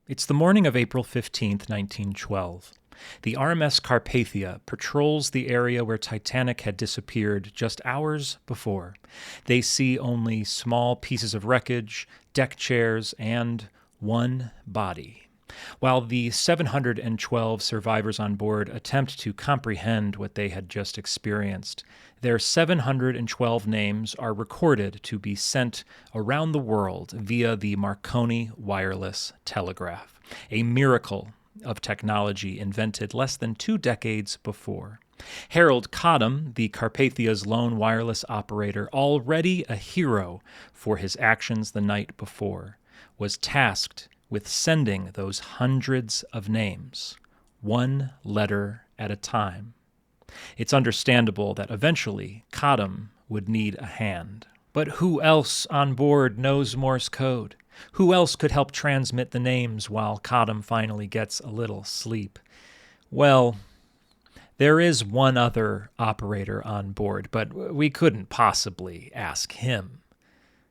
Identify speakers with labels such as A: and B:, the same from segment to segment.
A: It's the morning of April 15th, 1912. The RMS Carpathia patrols the area where Titanic had disappeared just hours before. They see only small pieces of wreckage, deck chairs, and one body. While the 712 survivors on board attempt to comprehend what they had just experienced, their 712 names are recorded to be sent around the world via the Marconi wireless telegraph, a miracle of technology invented less than 2 decades before. Harold Cottam, the Carpathia's lone wireless operator, already a hero for his actions the night before, was tasked with sending those hundreds of names, one letter at a time. It's understandable that eventually Cottam would need a hand. But who else on board knows Morse code? Who else could help transmit the names while Cottam finally gets a little sleep? Well, there is one other operator on board, but we couldn't possibly ask him.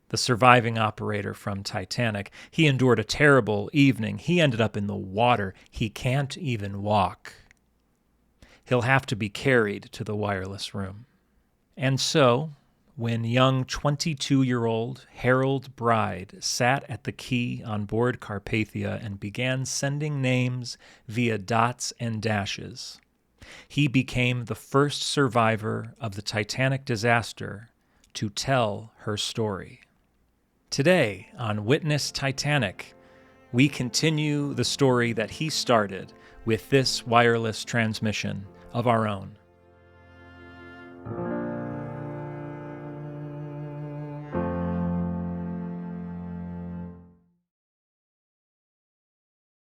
A: The surviving operator from Titanic. He endured a terrible evening. He ended up in the water. He can't even walk. He'll have to be carried to the wireless room. And so, when young 22-year-old Harold Bride sat at the key on board Carpathia and began sending names via dots and dashes, he became the first survivor of the Titanic disaster to tell her story. Today on Witness Titanic, we continue the story that he started with this wireless transmission of our own.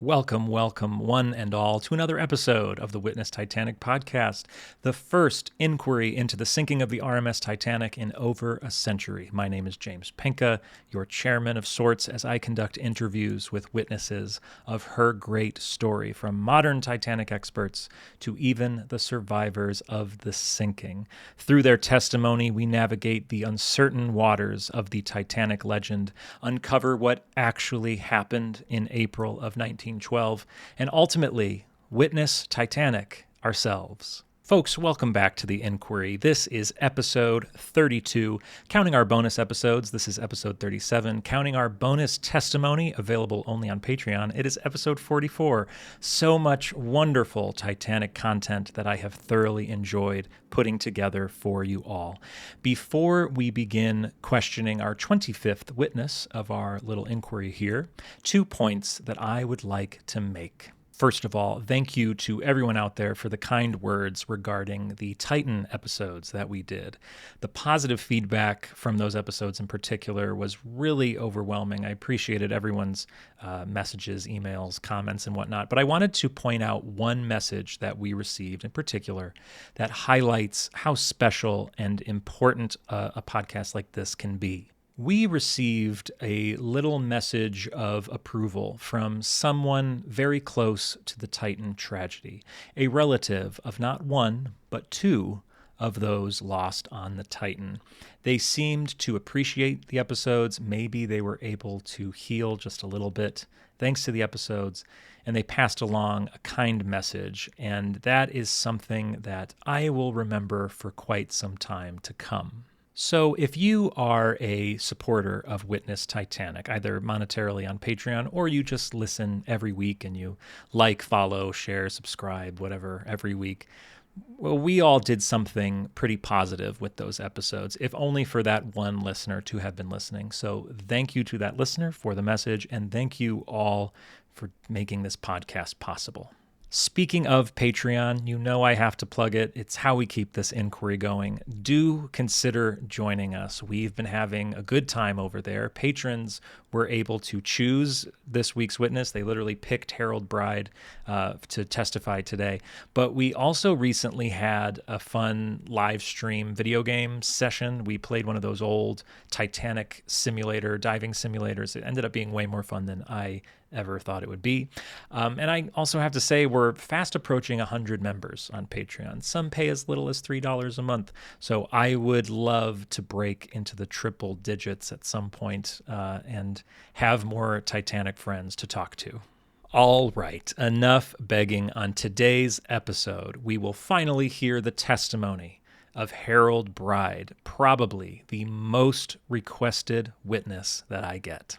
A: Welcome, one and all, to another episode of the Witness Titanic Podcast, the first inquiry into the sinking of the RMS Titanic in over a century. My name is James Penca, your chairman of sorts, as I conduct interviews with witnesses of her great story, from modern Titanic experts to even the survivors of the sinking. Through their testimony, we navigate the uncertain waters of the Titanic legend, uncover what actually happened in April of 1912, and ultimately witness Titanic ourselves. Folks, welcome back to the inquiry. This is episode 32. Counting our bonus episodes, this is episode 37. Counting our bonus testimony, available only on Patreon, it is episode 44. So much wonderful Titanic content that I have thoroughly enjoyed putting together for you all. Before we begin questioning our 25th witness of our little inquiry here, 2 points that I would like to make. First of all, thank you to everyone out there for the kind words regarding the Titan episodes that we did. The positive feedback from those episodes in particular was really overwhelming. I appreciated everyone's messages, emails, comments, and whatnot. But I wanted to point out one message that we received in particular that highlights how special and important a podcast like this can be. We received a little message of approval from someone very close to the Titan tragedy, a relative of not one, but 2 of those lost on the Titan. They seemed to appreciate the episodes. Maybe they were able to heal just a little bit thanks to the episodes, and they passed along a kind message, and that is something that I will remember for quite some time to come. So if you are a supporter of Witness Titanic, either monetarily on Patreon or you just listen every week and you like, follow, share, subscribe, whatever, every week, well, we all did something pretty positive with those episodes, if only for that one listener to have been listening. So thank you to that listener for the message, and thank you all for making this podcast possible. Speaking of Patreon, you know I have to plug it. It's how we keep this inquiry going. Do consider joining us. We've been having a good time over there. Patrons were able to choose this week's witness. They literally picked Harold Bride to testify today. But we also recently had a fun live stream video game session. We played one of those old Titanic diving simulators. It ended up being way more fun than I ever thought it would be. And I also have to say we're fast approaching 100 members on Patreon. Some pay as little as $3 a month. So I would love to break into the triple digits at some point and have more Titanic friends to talk to. All right, enough begging. On today's episode, we will finally hear the testimony of Harold Bride, probably the most requested witness that I get.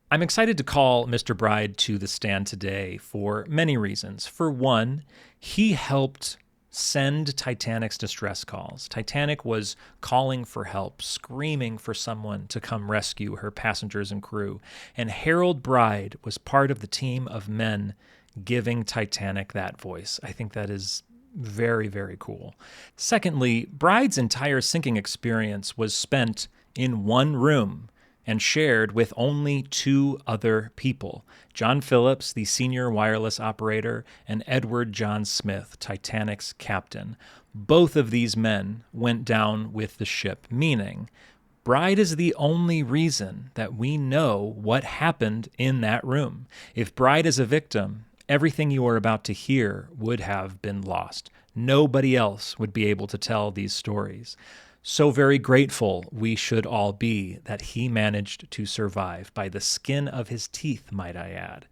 A: I'm excited to call Mr. Bride to the stand today for many reasons. For one, he helped send Titanic's distress calls. Titanic was calling for help, screaming for someone to come rescue her passengers and crew. And Harold Bride was part of the team of men giving Titanic that voice. I think that is very, very cool. Secondly, Bride's entire sinking experience was spent in one room and shared with only two other people, John Phillips, the senior wireless operator, and Edward John Smith, Titanic's captain. Both of these men went down with the ship, meaning Bride is the only reason that we know what happened in that room. If Bride is a victim, everything you are about to hear would have been lost. Nobody else would be able to tell these stories. So very grateful we should all be that he managed to survive by the skin of his teeth, might I add.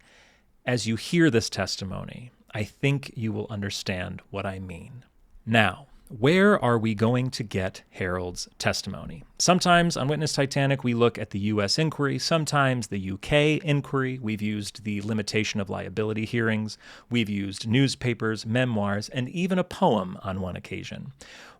A: As you hear this testimony, I think you will understand what I mean. Now, where are we going to get Harold's testimony? Sometimes on Witness Titanic, we look at the U.S. inquiry, sometimes the U.K. inquiry. We've used the limitation of liability hearings. We've used newspapers, memoirs, and even a poem on one occasion.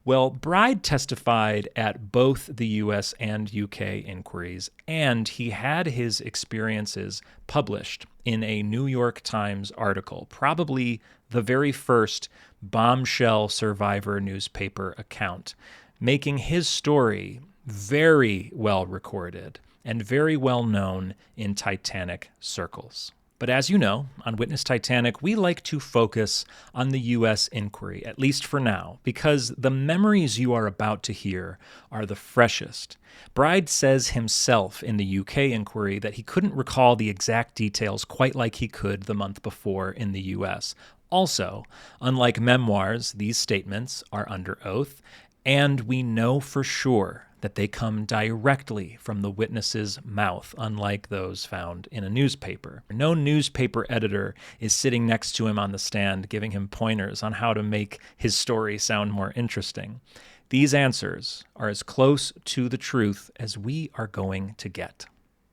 A: Well, Bride testified at both the U.S. and U.K. inquiries, and he had his experiences published in a New York Times article, probably the very first bombshell survivor newspaper account, making his story very well recorded and very well known in Titanic circles. But as you know, on Witness Titanic, we like to focus on the U.S. inquiry, at least for now, because the memories you are about to hear are the freshest. Bride says himself in the U.K. inquiry that he couldn't recall the exact details quite like he could the month before in the U.S. Also, unlike memoirs, these statements are under oath, and we know for sure that they come directly from the witness's mouth, unlike those found in a newspaper. No newspaper editor is sitting next to him on the stand giving him pointers on how to make his story sound more interesting. These answers are as close to the truth as we are going to get.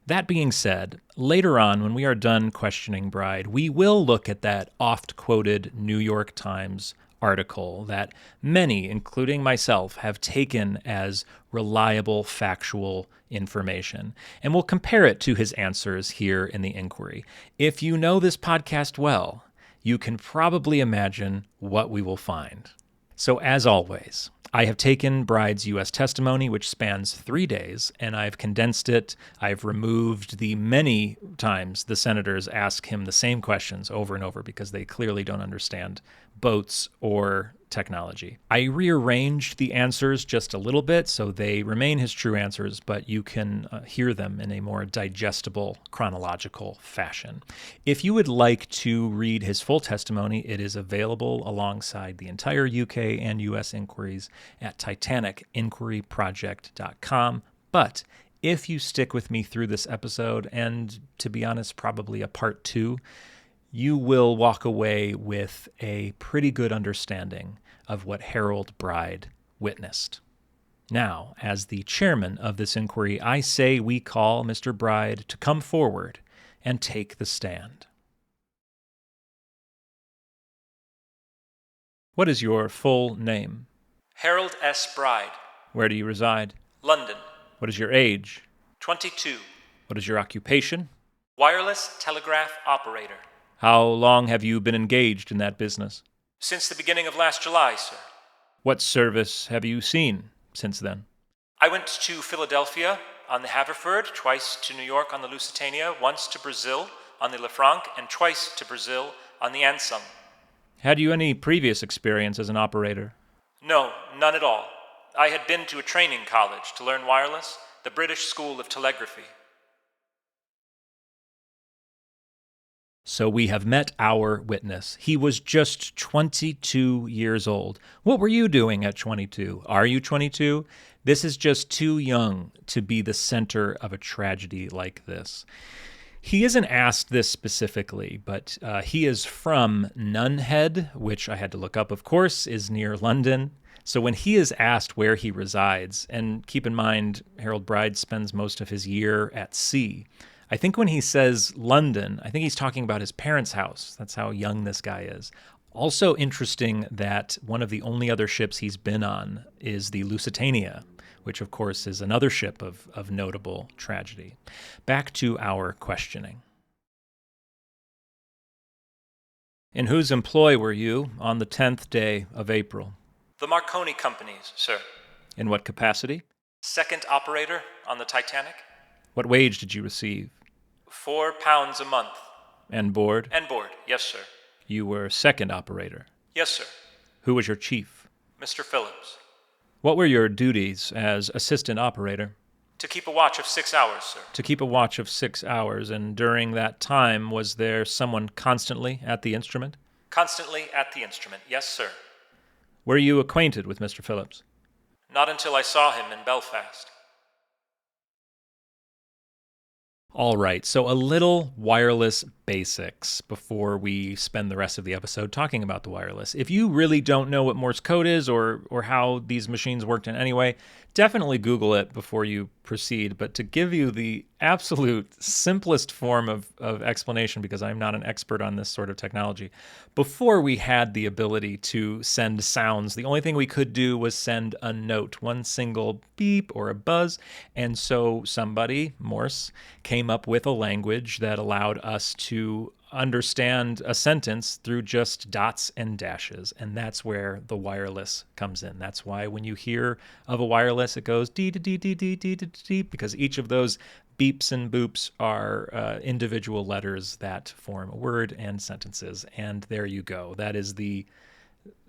A: That being said, later on, when we are done questioning Bride, we will look at that oft-quoted New York Times article that many, including myself, have taken as reliable, factual information. And we'll compare it to his answers here in the inquiry. If you know this podcast well, you can probably imagine what we will find. So as always, I have taken Bride's U.S. testimony, which spans 3 days, and I've condensed it. I've removed the many times the senators ask him the same questions over and over because they clearly don't understand boats or technology. I rearranged the answers just a little bit so they remain his true answers, but you can hear them in a more digestible, chronological fashion. If you would like to read his full testimony, it is available alongside the entire UK and US inquiries at TitanicInquiryProject.com. But if you stick with me through this episode, and to be honest, probably a part 2, you will walk away with a pretty good understanding of what Harold Bride witnessed. Now, as the chairman of this inquiry, I say we call Mr. Bride to come forward and take the stand. What is your full name?
B: Harold S. Bride.
A: Where do you reside?
B: London.
A: What is your age?
B: 22.
A: What is your occupation?
B: Wireless telegraph operator.
A: How long have you been engaged in that business?
B: Since the beginning of last July, sir.
A: What service have you seen since then?
B: I went to Philadelphia on the Haverford, twice to New York on the Lusitania, once to Brazil on the Lefranc, and twice to Brazil on the Anselm.
A: Had you any previous experience as an operator?
B: No, none at all. I had been to a training college to learn wireless, the British School of Telegraphy.
A: So we have met our witness. He was just 22 years old. What were you doing at 22? Are you 22? This is just too young to be the center of a tragedy like this. He isn't asked this specifically, but he is from Nunhead, which I had to look up, of course, is near London. So when he is asked where he resides, and keep in mind, Harold Bride spends most of his year at sea. I think when he says London, I think he's talking about his parents' house. That's how young this guy is. Also interesting that one of the only other ships he's been on is the Lusitania, which of course is another ship of notable tragedy. Back to our questioning. In whose employ were you on the 10th day of April?
B: The Marconi companies, sir.
A: In what capacity?
B: Second operator on the Titanic.
A: What wage did you receive?
B: £4 a month.
A: And board?
B: And board, yes, sir.
A: You were second operator.
B: Yes, sir.
A: Who was your chief?
B: Mr. Phillips.
A: What were your duties as assistant operator?
B: To keep a watch of 6 hours, sir.
A: To keep a watch of 6 hours, and during that time, was there someone constantly at the instrument?
B: Constantly at the instrument, yes, sir.
A: Were you acquainted with Mr. Phillips?
B: Not until I saw him in Belfast.
A: All right, so a little wireless basics before we spend the rest of the episode talking about the wireless. If you really don't know what Morse code is or how these machines worked in any way, definitely Google it before you proceed. But to give you the absolute simplest form of explanation, because I'm not an expert on this sort of technology, before we had the ability to send sounds, the only thing we could do was send a note, one single beep or a buzz. And so somebody, Morse, came up with a language that allowed us to understand a sentence through just dots and dashes. And that's where the wireless comes in. That's why when you hear of a wireless, it goes dee dee dee dee dee dee dee, because each of those beeps and boops are individual letters that form a word and sentences. And there you go. That is the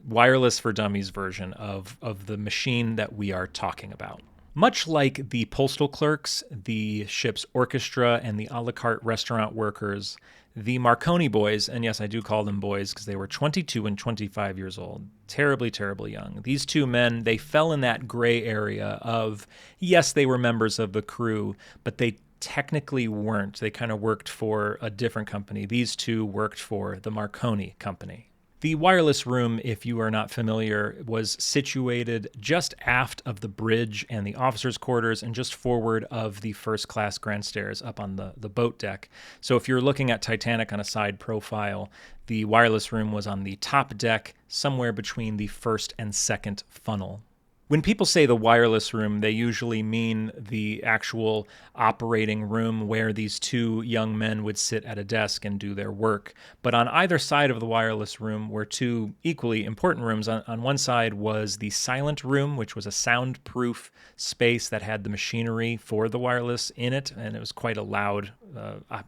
A: wireless for dummies version of the machine that we are talking about. Much like the postal clerks, the ship's orchestra, and the a la carte restaurant workers, the Marconi boys, and yes, I do call them boys because they were 22 and 25 years old, terribly, terribly young. These two men, they fell in that gray area of, yes, they were members of the crew, but they technically weren't. They kind of worked for a different company. These two worked for the Marconi company. The wireless room, if you are not familiar, was situated just aft of the bridge and the officers' quarters and just forward of the first-class grand stairs up on the boat deck. So if you're looking at Titanic on a side profile, the wireless room was on the top deck, somewhere between the first and second funnel. When people say the wireless room, they usually mean the actual operating room where these two young men would sit at a desk and do their work. But on either side of the wireless room were two equally important rooms. On one side was the silent room, which was a soundproof space that had the machinery for the wireless in it, and it was quite a loud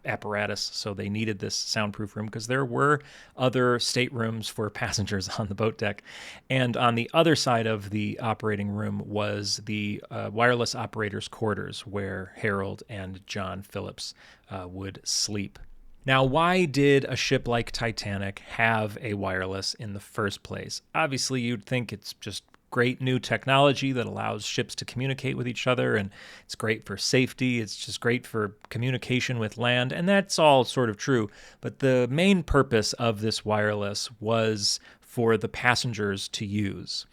A: apparatus, so they needed this soundproof room because there were other staterooms for passengers on the boat deck. And on the other side of the operating room was the wireless operator's quarters, where Harold and John Phillips would sleep. Now, why did a ship like Titanic have a wireless in the first place? Obviously, you'd think it's just great new technology that allows ships to communicate with each other, and it's great for safety. It's just great for communication with land, and that's all sort of true. But the main purpose of this wireless was for the passengers to use.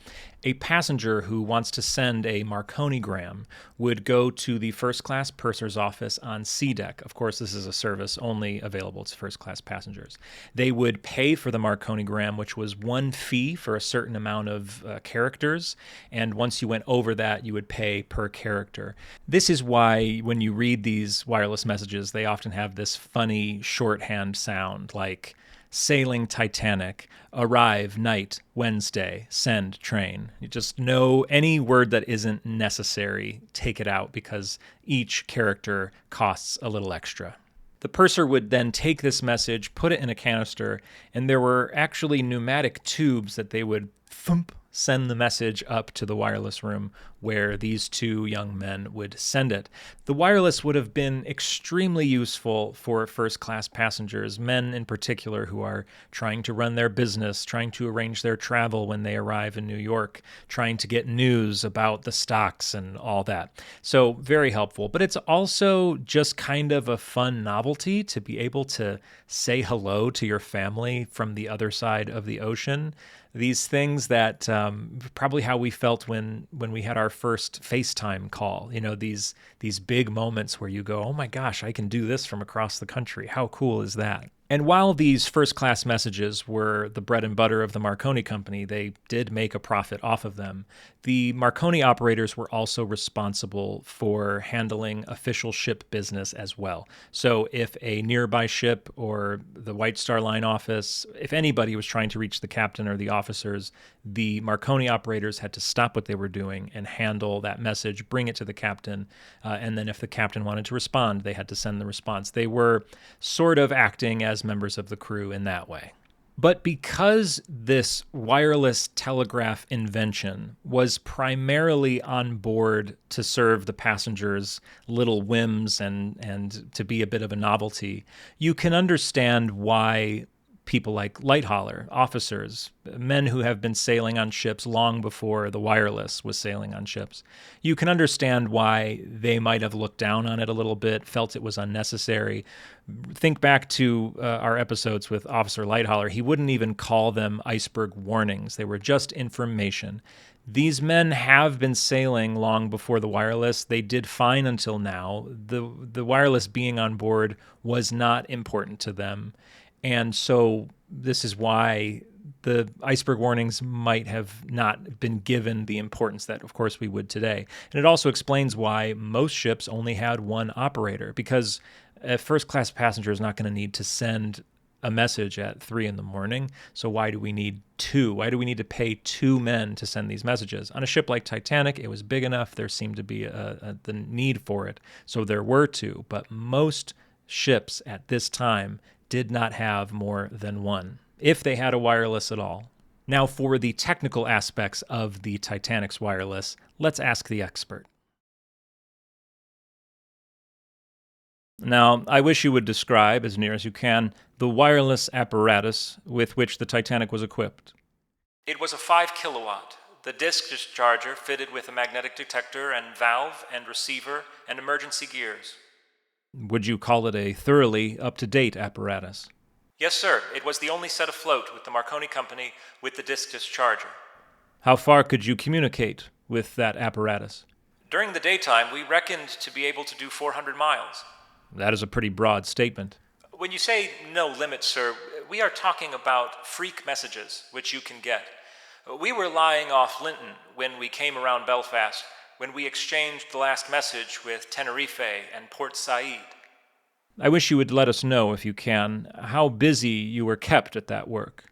A: A passenger who wants to send a Marconigram would go to the first-class purser's office on C deck. Of course, this is a service only available to first-class passengers. They would pay for the Marconigram, which was one fee for a certain amount of characters, and once you went over that, you would pay per character. This is why when you read these wireless messages, they often have this funny shorthand sound like sailing Titanic, arrive night, Wednesday, send train. You just know any word that isn't necessary, take it out because each character costs a little extra. The purser would then take this message, put it in a canister, and there were actually pneumatic tubes that they would thump send the message up to the wireless room where these two young men would send it. The wireless would have been extremely useful for first-class passengers, men in particular who are trying to run their business, trying to arrange their travel when they arrive in New York, trying to get news about the stocks and all that. So very helpful. But it's also just kind of a fun novelty to be able to say hello to your family from the other side of the ocean. These things that probably how we felt when we had our first FaceTime call, these big moments where you go, oh my gosh, I can do this from across the country. How cool is that? And while these first-class messages were the bread and butter of the Marconi company, they did make a profit off of them. The Marconi operators were also responsible for handling official ship business as well. So if a nearby ship or the White Star Line office, if anybody was trying to reach the captain or the officers, the Marconi operators had to stop what they were doing and handle that message, bring it to the captain, and then if the captain wanted to respond, they had to send the response. They were sort of acting as members of the crew in that way. But because this wireless telegraph invention was primarily on board to serve the passengers' little whims and to be a bit of a novelty, you can understand why people like light hauler, officers, men who have been sailing on ships long before the wireless was sailing on ships. You can understand why they might have looked down on it a little bit, felt it was unnecessary. Think back to our episodes with Officer Lighthauler. He wouldn't even call them iceberg warnings. They were just information. These men have been sailing long before the wireless. They did fine until now. The wireless being on board was not important to them. And so this is why the iceberg warnings might have not been given the importance that, of course, we would today. And it also explains why most ships only had one operator, because a first-class passenger is not going to need to send a message at 3 a.m. So why do we need two? Why do we need to pay two men to send these messages? On a ship like Titanic, it was big enough. There seemed to be the need for it. So there were two. But most ships at this time did not have more than one, if they had a wireless at all. Now, for the technical aspects of the Titanic's wireless, let's ask the expert. Now, I wish you would describe, as near as you can, the wireless apparatus with which the Titanic was equipped.
B: It was a 5 kilowatt. The disc discharger fitted with a magnetic detector and valve and receiver and emergency gears.
A: Would you call it a thoroughly up-to-date apparatus?
B: Yes, sir. It was the only set afloat with the Marconi company with the disc discharger.
A: How far could you communicate with that apparatus?
B: During the daytime, we reckoned to be able to do 400 miles.
A: That is a pretty broad statement.
B: When you say no limit, sir, we are talking about freak messages, which you can get. We were lying off Linton when we came around Belfast, when we exchanged the last message with Tenerife and Port Said.
A: I wish you would let us know, if you can, how busy you were kept at that work.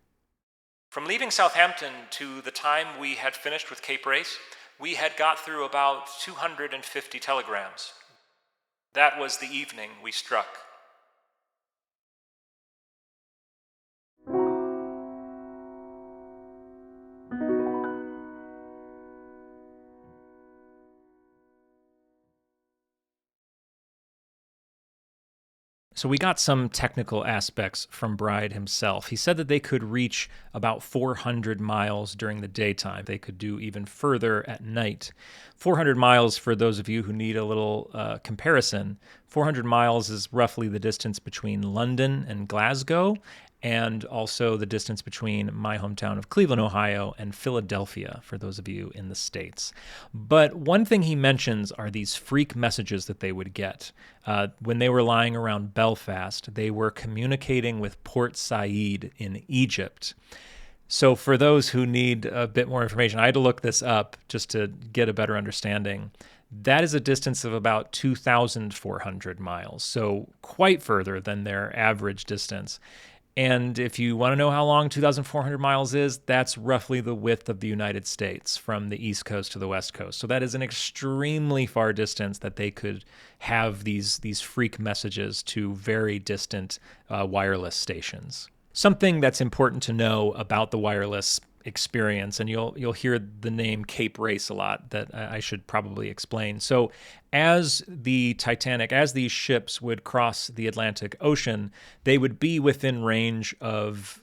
B: From leaving Southampton to the time we had finished with Cape Race, we had got through about 250 telegrams. That was the evening we struck.
A: So we got some technical aspects from Bride himself. He said that they could reach about 400 miles during the daytime. They could do even further at night. 400 miles, for those of you who need a little comparison, 400 miles is roughly the distance between London and Glasgow, and also the distance between my hometown of Cleveland, Ohio, and Philadelphia, for those of you in the States. But one thing he mentions are these freak messages that they would get. When they were lying around Belfast, they were communicating with Port Said in Egypt. So for those who need a bit more information, I had to look this up just to get a better understanding. That is a distance of about 2,400 miles, so quite further than their average distance. And if you want to know how long 2,400 miles is, that's roughly the width of the United States from the East Coast to the West Coast. So that is an extremely far distance that they could have these freak messages to very distant wireless stations. Something that's important to know about the wireless experience, and you'll hear the name Cape Race a lot that I should probably explain. So as the Titanic, as these ships would cross the Atlantic Ocean, they would be within range of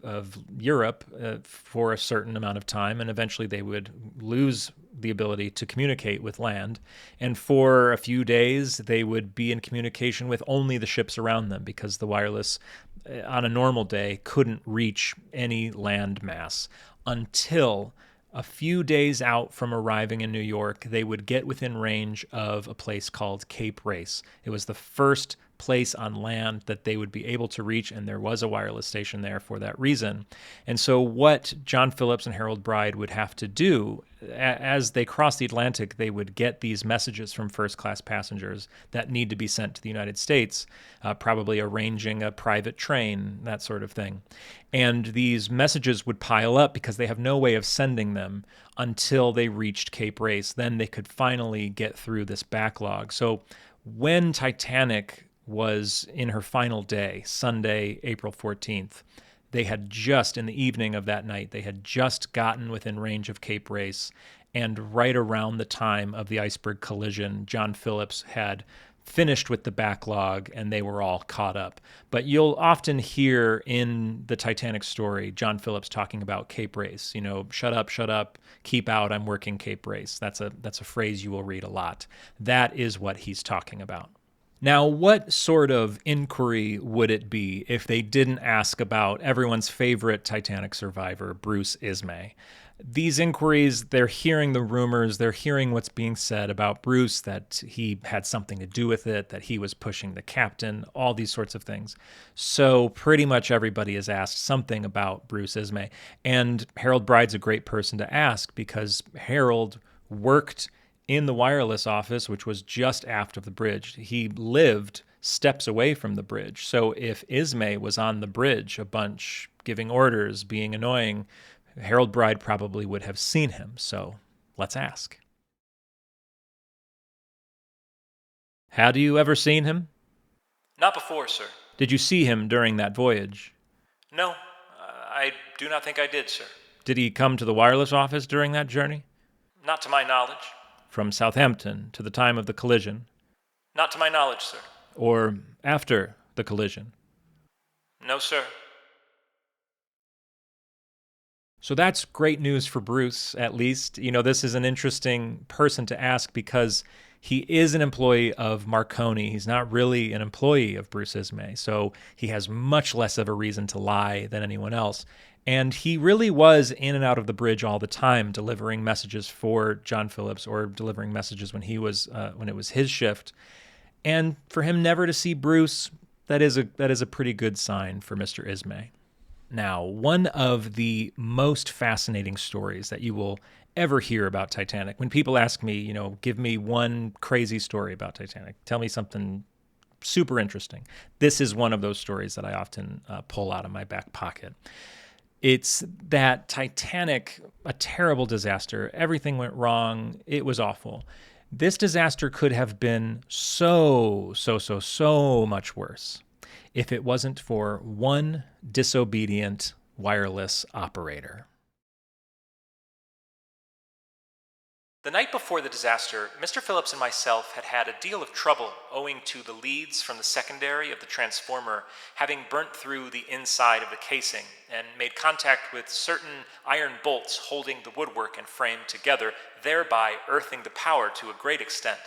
A: Europe for a certain amount of time, and eventually they would lose the ability to communicate with land. And for a few days, they would be in communication with only the ships around them, because the wireless on a normal day couldn't reach any land mass until a few days out from arriving in New York. They would get within range of a place called Cape Race. It was the first place on land that they would be able to reach, and there was a wireless station there for that reason. And so what John Phillips and Harold Bride would have to do as they crossed the Atlantic, they would get these messages from first-class passengers that need to be sent to the United States, probably arranging a private train, that sort of thing. And these messages would pile up because they have no way of sending them until they reached Cape Race. Then they could finally get through this backlog. So when Titanic was in her final day, Sunday, April 14th, they had just, in the evening of that night, they had just gotten within range of Cape Race. And right around the time of the Iceberg collision, John Phillips had finished with the backlog, and they were all caught up. But you'll often hear in the Titanic story John Phillips talking about Cape Race. You know, shut up, keep out, I'm working Cape Race. That's a phrase you will read a lot. That is what he's talking about. Now, what sort of inquiry would it be if they didn't ask about everyone's favorite Titanic survivor, Bruce Ismay? These inquiries, they're hearing the rumors, they're hearing what's being said about Bruce, that he had something to do with it, that he was pushing the captain, all these sorts of things. So pretty much everybody is asked something about Bruce Ismay. And Harold Bride's a great person to ask, because Harold worked in the wireless office, which was just aft of the bridge. He lived steps away from the bridge. So if Ismay was on the bridge a bunch, giving orders, being annoying, Harold Bride probably would have seen him. So let's ask. Had you ever seen him?
B: Not before, sir.
A: Did you see him during that voyage?
B: No, I do not think I did, sir.
A: Did he come to the wireless office during that journey?
B: Not to my knowledge.
A: From Southampton to the time of the collision?
B: Not to my knowledge, sir.
A: Or after the collision?
B: No, sir.
A: So that's great news for Bruce, at least. You know, this is an interesting person to ask because he is an employee of Marconi. He's not really an employee of Bruce Ismay, so he has much less of a reason to lie than anyone else. And he really was in and out of the bridge all the time, delivering messages for John Phillips or delivering messages when when it was his shift. And for him never to see Bruce, that is a pretty good sign for Mr. Ismay. Now, one of the most fascinating stories that you will ever hear about Titanic, when people ask me, you know, give me one crazy story about Titanic, tell me something super interesting. This is one of those stories that I often pull out of my back pocket. It's that Titanic, a terrible disaster. Everything went wrong. It was awful. This disaster could have been so much worse if it wasn't for one disobedient wireless operator.
B: The night before the disaster, Mr. Phillips and myself had had a deal of trouble owing to the leads from the secondary of the transformer having burnt through the inside of the casing and made contact with certain iron bolts holding the woodwork and frame together, thereby earthing the power to a great extent.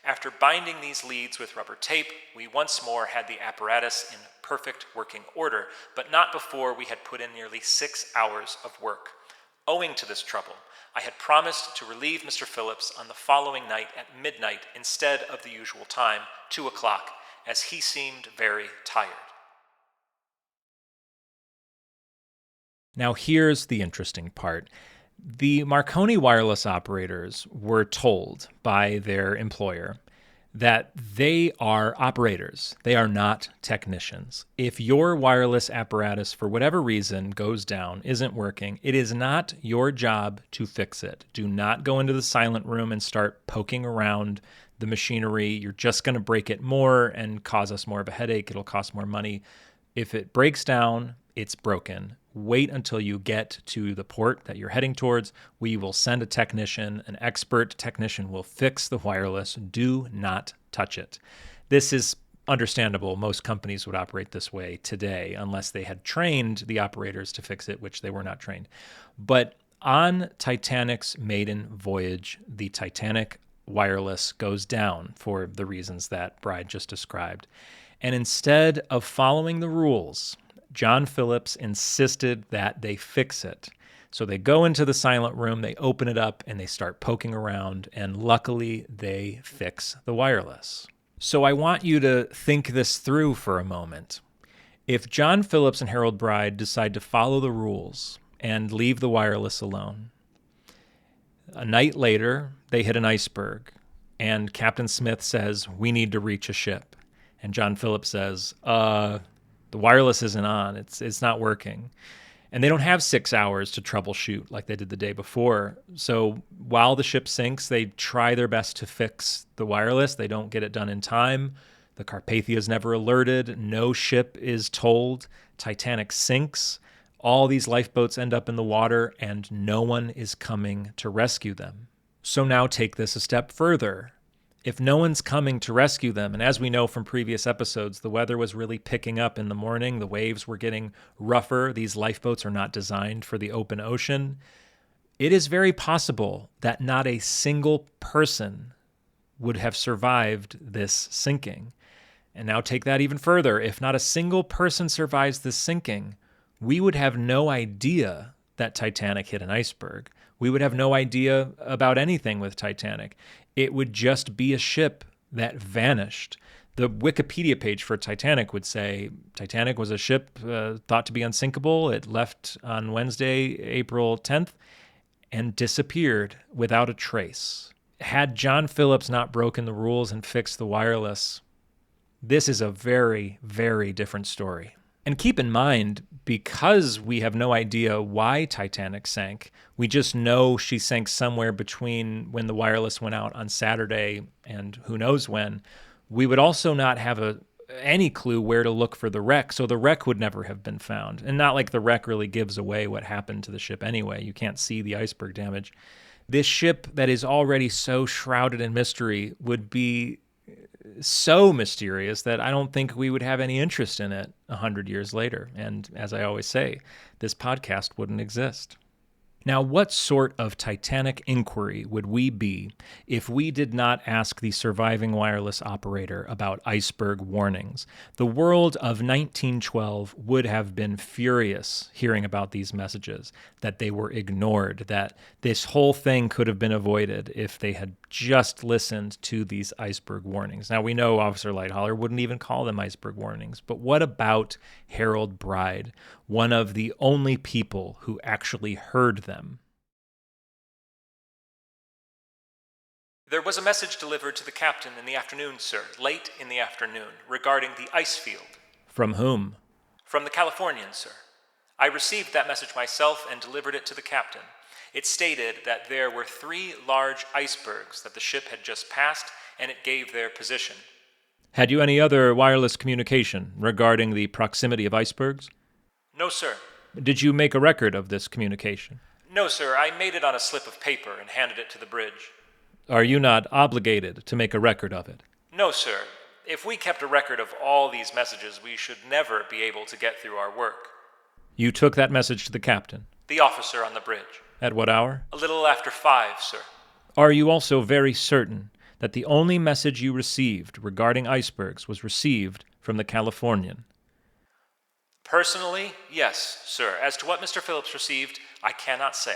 B: After binding these leads with rubber tape, we once more had the apparatus in perfect working order, but not before we had put in nearly 6 hours of work. Owing to this trouble, I had promised to relieve Mr. Phillips on the following night at midnight instead of the usual time, 2 o'clock, as he seemed very tired.
A: Now here's the interesting part. The Marconi wireless operators were told by their employer that they are operators. They are not technicians. If your wireless apparatus, for whatever reason, goes down, isn't working, it is not your job to fix it. Do not go into the silent room and start poking around the machinery. You're just going to break it more and cause us more of a headache. It'll cost more money. If it breaks down, it's broken. wait until you get to the port that you're heading towards. We will send a technician. An expert technician will fix the wireless. Do not touch it. This is understandable. Most companies would operate this way today unless they had trained the operators to fix it, which they were not trained. But on Titanic's maiden voyage, the Titanic wireless goes down for the reasons that Bride just described. And instead of following the rules, John Phillips insisted that they fix it. So they go into the silent room, they open it up, and they start poking around, and luckily they fix the wireless. So I want you to think this through for a moment. If John Phillips and Harold Bride decide to follow the rules and leave the wireless alone, a night later, they hit an iceberg, and Captain Smith says, "We need to reach a ship." And John Phillips says, "The wireless isn't on. It's not working." And they don't have 6 hours to troubleshoot like they did the day before. So while the ship sinks, they try their best to fix the wireless. They don't get it done in time. The Carpathia is never alerted. No ship is told. Titanic sinks. All these lifeboats end up in the water, and no one is coming to rescue them. So now take this a step further. If no one's coming to rescue them, and as we know from previous episodes, the weather was really picking up in the morning, the waves were getting rougher, these lifeboats are not designed for the open ocean, it is very possible that not a single person would have survived this sinking. And now take that even further. If not a single person survives this sinking, we would have no idea that Titanic hit an iceberg. We would have no idea about anything with Titanic. It would just be a ship that vanished. The Wikipedia page for Titanic would say, Titanic was a ship thought to be unsinkable. It left on Wednesday, April 10th, and disappeared without a trace. Had John Phillips not broken the rules and fixed the wireless, this is a very, very different story. And keep in mind, because we have no idea why Titanic sank, we just know she sank somewhere between when the wireless went out on Saturday and who knows when, we would also not have any clue where to look for the wreck, so the wreck would never have been found. And not like the wreck really gives away what happened to the ship anyway. You can't see the iceberg damage. This ship that is already so shrouded in mystery would be so mysterious that I don't think we would have any interest in it 100 years later. And as I always say, this podcast wouldn't exist. Now, what sort of Titanic inquiry would we be if we did not ask the surviving wireless operator about iceberg warnings? The world of 1912 would have been furious hearing about these messages, that they were ignored, that this whole thing could have been avoided if they had just listened to these iceberg warnings. Now, we know Officer Lightholler wouldn't even call them iceberg warnings, but what about Harold Bride, one of the only people who actually heard them?
B: There was a message delivered to the captain in the afternoon, sir, late in the afternoon, regarding the ice field.
A: From whom?
B: From the Californian, sir. I received that message myself and delivered it to the captain. It stated that there were 3 large icebergs that the ship had just passed, and it gave their position.
A: Had you any other wireless communication regarding the proximity of icebergs?
B: No, sir.
A: Did you make a record of this communication?
B: No, sir. I made it on a slip of paper and handed it to the bridge.
A: Are you not obligated to make a record of it?
B: No, sir. If we kept a record of all these messages, we should never be able to get through our work.
A: You took that message to the captain?
B: The officer on the bridge.
A: At what hour?
B: A little after 5, sir.
A: Are you also very certain that the only message you received regarding icebergs was received from the Californian?
B: Personally, yes, sir. As to what Mr. Phillips received, I cannot say.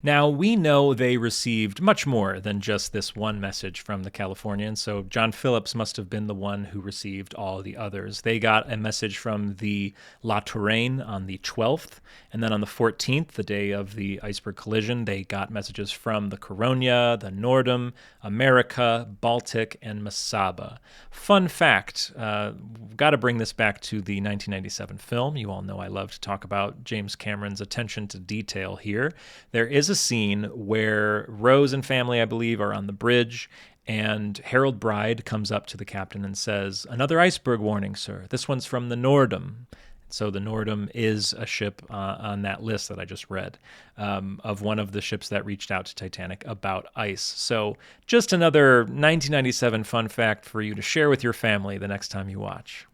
A: Now, we know they received much more than just this one message from the Californian, so John Phillips must have been the one who received all the others. They got a message from the La Touraine on the 12th, and then on the 14th, the day of the iceberg collision, they got messages from the Coronia, the Nordum, America, Baltic, and Mesaba. Fun fact, got to bring this back to the 1997 film. You all know I love to talk about James Cameron's attention to detail here. There is a scene where Rose and family, I believe, are on the bridge, And Harold Bride comes up to the captain and says, "Another iceberg warning, sir. This one's from the Nordum." So the Nordum is a ship on that list that I just read of one of the ships that reached out to Titanic about ice. So just another 1997 fun fact for you to share with your family the next time you watch.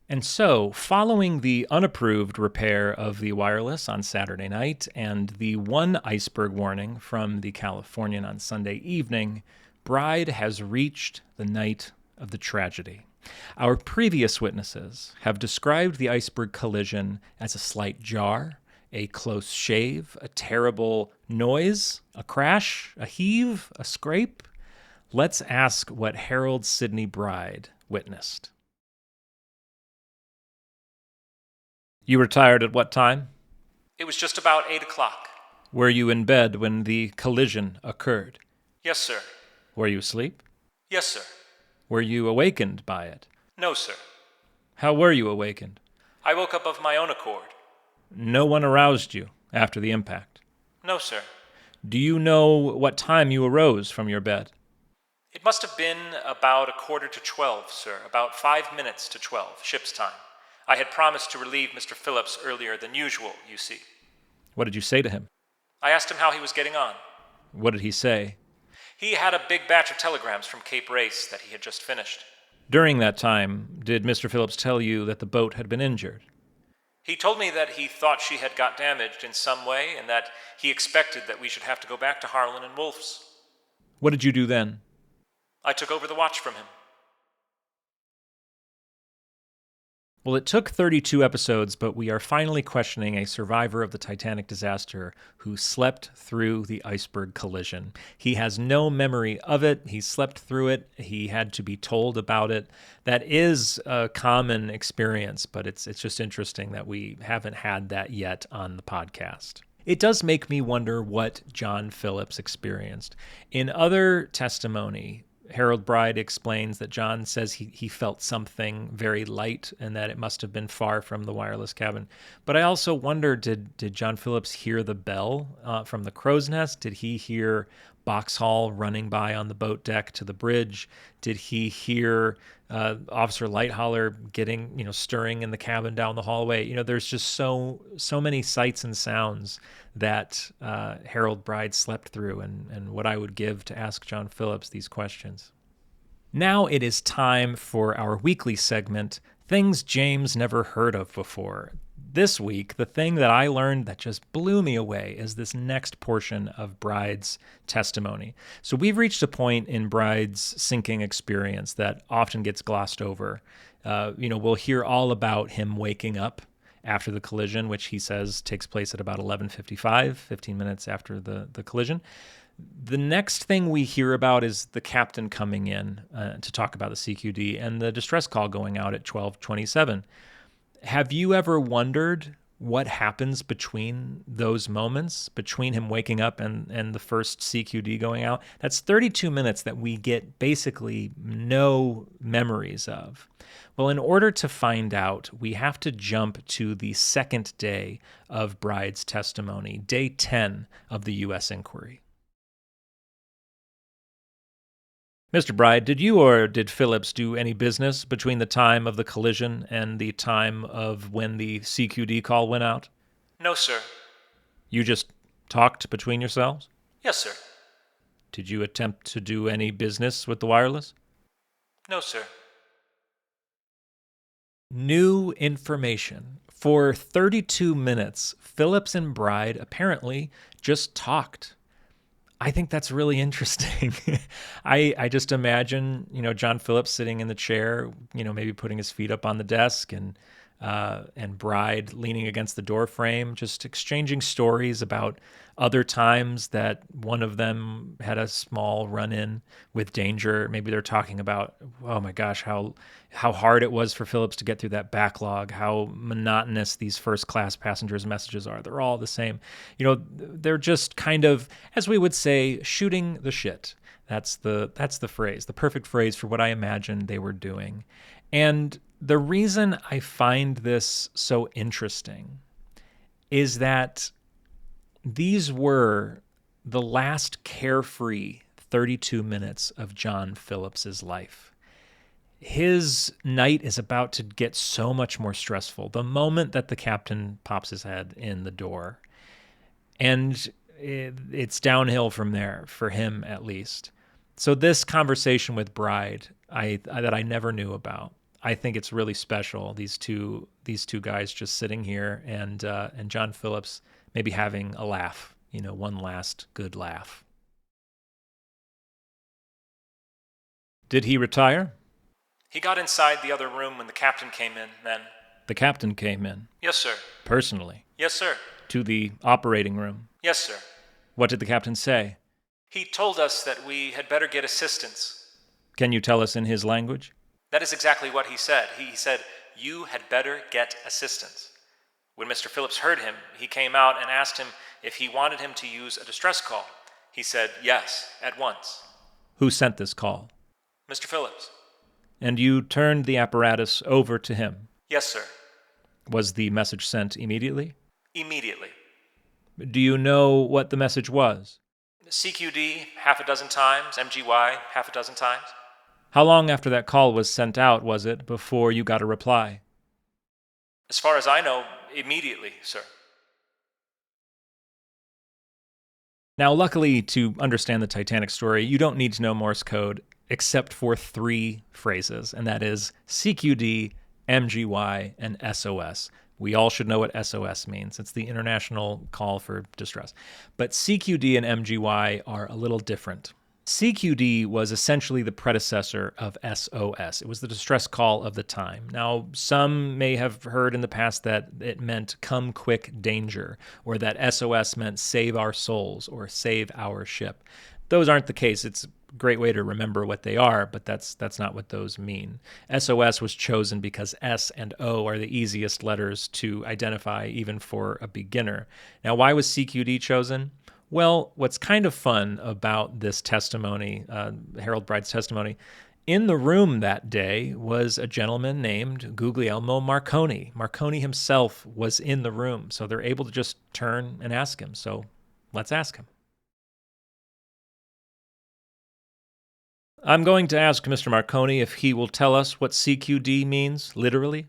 A: And so, following the unapproved repair of the wireless on Saturday night and the one iceberg warning from the Californian on Sunday evening, Bride has reached the night of the tragedy. Our previous witnesses have described the iceberg collision as a slight jar, a close shave, a terrible noise, a crash, a heave, a scrape. Let's ask what Harold Sidney Bride witnessed. You retired at what time?
B: It was just about 8 o'clock.
A: Were you in bed when the collision occurred?
B: Yes, sir.
A: Were you asleep?
B: Yes, sir.
A: Were you awakened by it?
B: No, sir.
A: How were you awakened?
B: I woke up of my own accord.
A: No one aroused you after the impact?
B: No, sir.
A: Do you know what time you arose from your bed?
B: It must have been about 11:45, sir. About 5 minutes to 12, ship's time. I had promised to relieve Mr. Phillips earlier than usual, you see.
A: What did you say to him?
B: I asked him how he was getting on.
A: What did he say?
B: He had a big batch of telegrams from Cape Race that he had just finished.
A: During that time, did Mr. Phillips tell you that the boat had been injured?
B: He told me that he thought she had got damaged in some way and that he expected that we should have to go back to Harlan and Wolf's.
A: What did you do then?
B: I took over the watch from him.
A: Well, it took 32 episodes, but we are finally questioning a survivor of the Titanic disaster who slept through the iceberg collision. He has no memory of it. He slept through it. He had to be told about it. That is a common experience, but it's just interesting that we haven't had that yet on the podcast. It does make me wonder what John Phillips experienced. In other testimony, Harold Bride explains that John says he felt something very light and that it must have been far from the wireless cabin. But I also wonder, did John Phillips hear the bell from the crow's nest? Did he hear Boxhall running by on the boat deck to the bridge? Did he hear Officer Lightholler stirring in the cabin down the hallway? There's just so many sights and sounds that Harold Bride slept through, and what I would give to ask John Phillips these questions. Now it is time for our weekly segment, Things James Never Heard of Before. This week, the thing that I learned that just blew me away is this next portion of Bride's testimony. So we've reached a point in Bride's sinking experience that often gets glossed over. We'll hear all about him waking up after the collision, which he says takes place at about 11:55, 15 minutes after the collision. The next thing we hear about is the captain coming in to talk about the CQD and the distress call going out at 12:27. Have you ever wondered what happens between those moments, between him waking up and the first CQD going out? That's 32 minutes that we get basically no memories of. Well, in order to find out, we have to jump to the second day of Bride's testimony, day 10 of the U.S. inquiry. Mr. Bride, did you or did Phillips do any business between the time of the collision and the time of when the CQD call went out?
B: No, sir.
A: You just talked between yourselves?
B: Yes, sir.
A: Did you attempt to do any business with the wireless?
B: No, sir.
A: New information. For 32 minutes, Phillips and Bride apparently just talked. I think that's really interesting. I just imagine, John Phillips sitting in the chair, maybe putting his feet up on the desk and Bride leaning against the door frame, just exchanging stories about other times that one of them had a small run-in with danger. Maybe they're talking about, oh my gosh, how hard it was for Phillips to get through that backlog, how monotonous these first-class passengers' messages are. They're all the same. They're just kind of, as we would say, shooting the shit. That's the phrase, the perfect phrase for what I imagined they were doing. And the reason I find this so interesting is that these were the last carefree 32 minutes of John Phillips's life. His night is about to get so much more stressful the moment that the captain pops his head in the door. And it's downhill from there, for him at least. So this conversation with Bride, that I never knew about, I think it's really special. These two guys just sitting here, and John Phillips maybe having a laugh, one last good laugh. Did he retire?
B: He got inside the other room when the captain came in, then.
A: The captain came in?
B: Yes, sir.
A: Personally?
B: Yes, sir.
A: To the operating room?
B: Yes, sir.
A: What did the captain say?
B: He told us that we had better get assistance.
A: Can you tell us in his language?
B: That is exactly what he said. He said, "You had better get assistance." When Mr. Phillips heard him, he came out and asked him if he wanted him to use a distress call. He said, "Yes, at once."
A: Who sent this call?
B: Mr. Phillips.
A: And you turned the apparatus over to him?
B: Yes, sir.
A: Was the message sent immediately?
B: Immediately.
A: Do you know what the message was?
B: CQD half a dozen times, MGY half a dozen times.
A: How long after that call was sent out was it before you got a reply?
B: As far as I know, immediately, sir.
A: Now, luckily, to understand the Titanic story, you don't need to know Morse code except for 3 phrases, and that is CQD, MGY, and SOS. We all should know what SOS means. It's the International Call for Distress. But CQD and MGY are a little different. CQD was essentially the predecessor of SOS. It was the distress call of the time. Now, some may have heard in the past that it meant come quick danger, or that SOS meant save our souls or save our ship. Those aren't the case. It's a great way to remember what they are, but that's not what those mean. SOS was chosen because S and O are the easiest letters to identify even for a beginner. Now, why was CQD chosen? Well, what's kind of fun about this testimony, Harold Bride's testimony, in the room that day was a gentleman named Guglielmo Marconi. Marconi himself was in the room, so they're able to just turn and ask him. So let's ask him. I'm going to ask Mr. Marconi if he will tell us what CQD means, literally.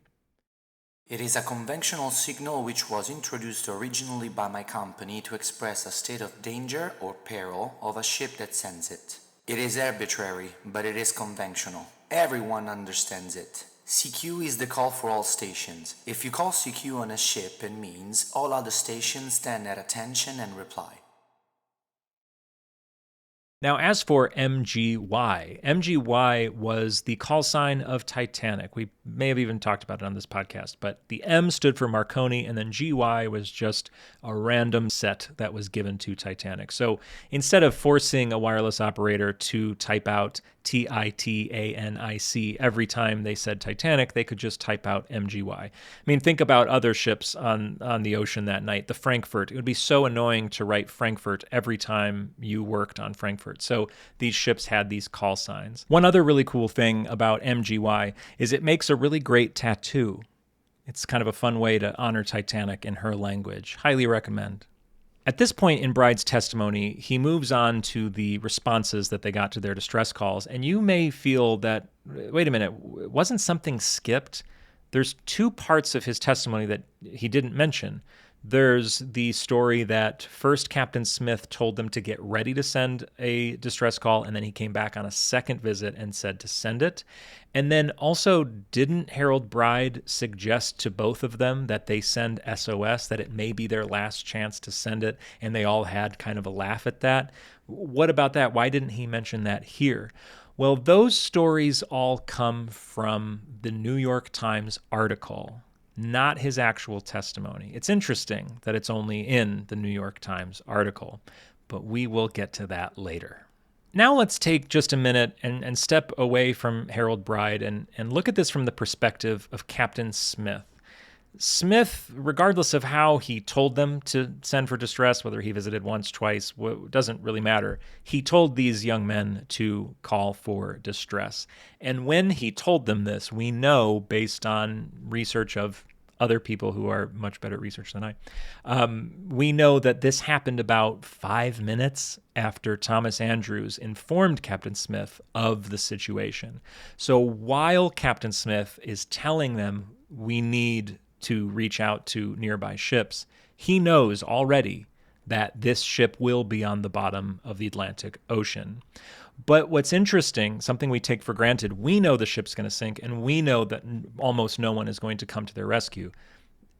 C: It is a conventional signal which was introduced originally by my company to express a state of danger or peril of a ship that sends it. It is arbitrary, but it is conventional. Everyone understands it. CQ is the call for all stations. If you call CQ on a ship, it means all other stations stand at attention and reply.
A: Now, as for MGY, MGY was the call sign of Titanic. We may have even talked about it on this podcast, but the M stood for Marconi, and then GY was just a random set that was given to Titanic. So instead of forcing a wireless operator to type out TITANIC every time they said Titanic, they could just type out MGY. I mean, think about other ships on the ocean that night. The Frankfurt, it would be so annoying to write Frankfurt every time you worked on Frankfurt. So these ships had these call signs. One other really cool thing about MGY is it makes a really great tattoo. It's kind of a fun way to honor Titanic in her language. Highly recommend. At this point in Bride's testimony, he moves on to the responses that they got to their distress calls, and you may feel that, wait a minute, wasn't something skipped? There's 2 parts of his testimony that he didn't mention. There's the story that first Captain Smith told them to get ready to send a distress call, and then he came back on a second visit and said to send it. And then also, didn't Harold Bride suggest to both of them that they send SOS, that it may be their last chance to send it, and they all had kind of a laugh at that? What about that? Why didn't he mention that here? Well, those stories all come from the New York Times article, not his actual testimony. It's interesting that it's only in the New York Times article, but we will get to that later. Now let's take just a minute and step away from Harold Bride and look at this from the perspective of Captain Smith. Smith, regardless of how he told them to send for distress, whether he visited once, twice, doesn't really matter. He told these young men to call for distress. And when he told them this, we know, based on research of other people who are much better at research than I. We know that this happened about 5 minutes after Thomas Andrews informed Captain Smith of the situation. So while Captain Smith is telling them we need to reach out to nearby ships, he knows already that this ship will be on the bottom of the Atlantic Ocean. But what's interesting, something we take for granted, we know the ship's going to sink, and we know that almost no one is going to come to their rescue.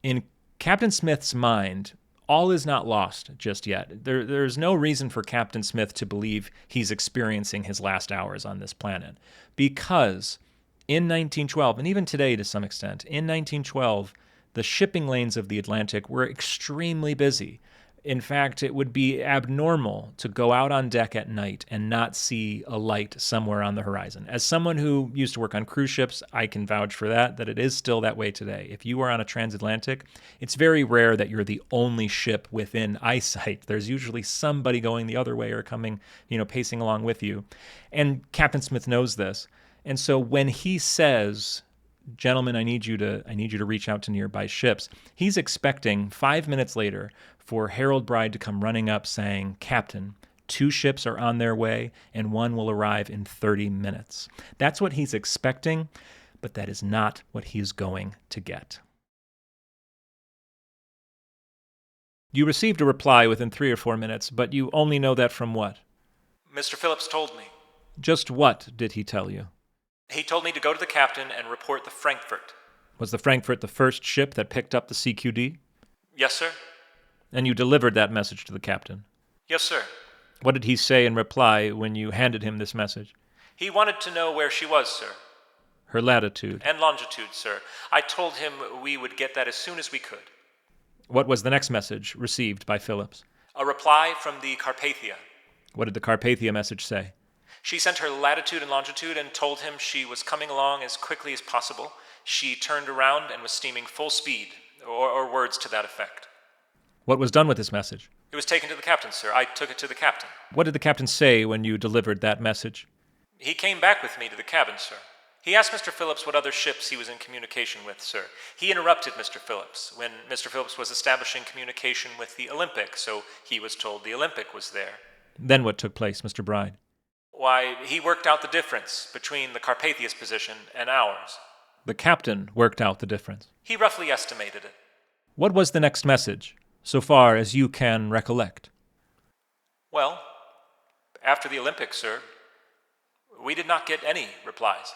A: In Captain Smith's mind, all is not lost just yet. There's no reason for Captain Smith to believe he's experiencing his last hours on this planet. Because in 1912, and even today to some extent, in 1912, the shipping lanes of the Atlantic were extremely busy. In fact, it would be abnormal to go out on deck at night and not see a light somewhere on the horizon. As someone who used to work on cruise ships, I can vouch for that it is still that way today. If you are on a transatlantic, it's very rare that you're the only ship within eyesight. There's usually somebody going the other way or coming, pacing along with you. And Captain Smith knows this. And so when he says, "Gentlemen, I need you to reach out to nearby ships," he's expecting 5 minutes later for Harold Bride to come running up saying, "Captain, 2 ships are on their way and 1 will arrive in 30 minutes." That's what he's expecting, but that is not what he's going to get. You received a reply within 3 or 4 minutes, but you only know that from what?
B: Mr. Phillips told me.
A: Just what did he tell you?
B: He told me to go to the captain and report the Frankfurt.
A: Was the Frankfurt the first ship that picked up the CQD?
B: Yes, sir.
A: And you delivered that message to the captain?
B: Yes, sir.
A: What did he say in reply when you handed him this message?
B: He wanted to know where she was, sir.
A: Her latitude?
B: And longitude, sir. I told him we would get that as soon as we could.
A: What was the next message received by Phillips?
B: A reply from the Carpathia.
A: What did the Carpathia message say?
B: She sent her latitude and longitude and told him she was coming along as quickly as possible. She turned around and was steaming full speed, or words to that effect.
A: What was done with this message?
B: It was taken to the captain, sir. I took it to the captain.
A: What did the captain say when you delivered that message?
B: He came back with me to the cabin, sir. He asked Mr. Phillips what other ships he was in communication with, sir. He interrupted Mr. Phillips when Mr. Phillips was establishing communication with the Olympic, so he was told the Olympic was there.
A: Then what took place, Mr. Bride?
B: Why, he worked out the difference between the Carpathia's position and ours.
A: The captain worked out the difference.
B: He roughly estimated it.
A: What was the next message, so far as you can recollect?
B: Well, after the Olympics, sir, we did not get any replies.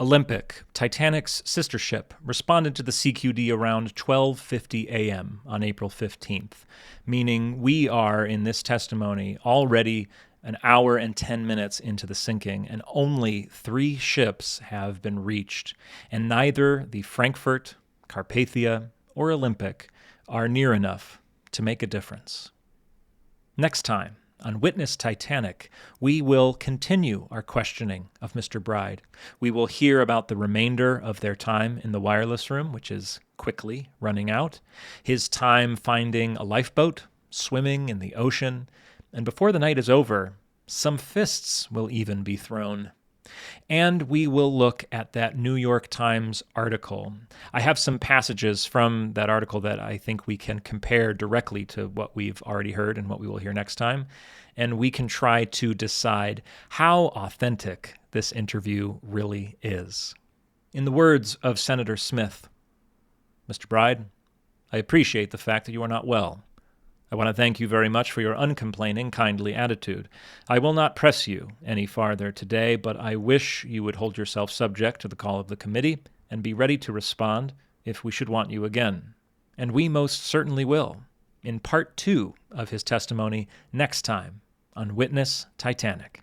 A: Olympic, Titanic's sister ship, responded to the CQD around 12:50 a.m. on April 15th, meaning we are, in this testimony, already an hour and 10 minutes into the sinking, and only 3 ships have been reached, and neither the Frankfurt, Carpathia, or Olympic are near enough to make a difference. Next time, on Witness Titanic, we will continue our questioning of Mr. Bride. We will hear about the remainder of their time in the wireless room, which is quickly running out, his time finding a lifeboat, swimming in the ocean, and before the night is over, some fists will even be thrown. And we will look at that New York Times article. I have some passages from that article that I think we can compare directly to what we've already heard and what we will hear next time. And we can try to decide how authentic this interview really is. In the words of Senator Smith, Mr. Bride, I appreciate the fact that you are not well. I want to thank you very much for your uncomplaining, kindly attitude. I will not press you any farther today, but I wish you would hold yourself subject to the call of the committee and be ready to respond if we should want you again. And we most certainly will, in part 2 of his testimony next time on Witness Titanic.